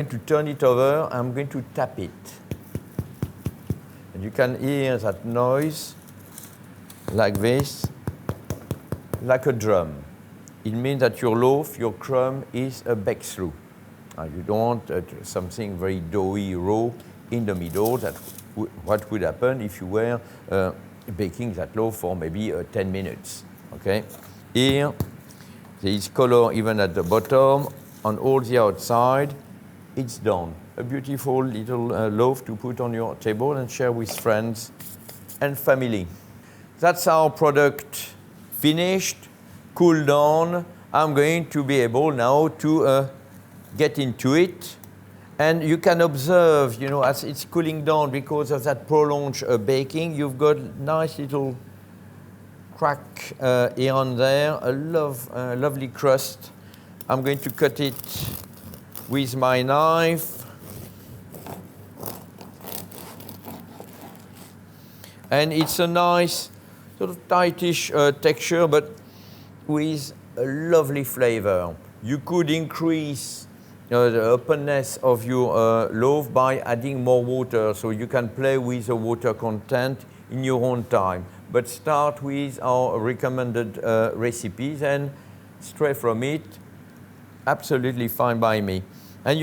To turn it over, I'm going to tap it. And you can hear that noise like this, like a drum. It means that your loaf, your crumb is a baked through. You don't want something very doughy, raw in the middle. That's what would happen if you were baking that loaf for maybe 10 minutes. Okay? Here, there is color even at the bottom. On all the outside, it's done. A beautiful little loaf to put on your table and share with friends and family. That's our product finished, cooled down. I'm going to be able now to get into it. And you can observe, as it's cooling down because of that prolonged baking, you've got nice little crack here and there, a lovely crust. I'm going to cut it with my knife. And it's a nice sort of tightish texture, but with a lovely flavor. You could increase the openness of your loaf by adding more water, so you can play with the water content in your own time. But start with our recommended recipes and stray from it. Absolutely fine by me.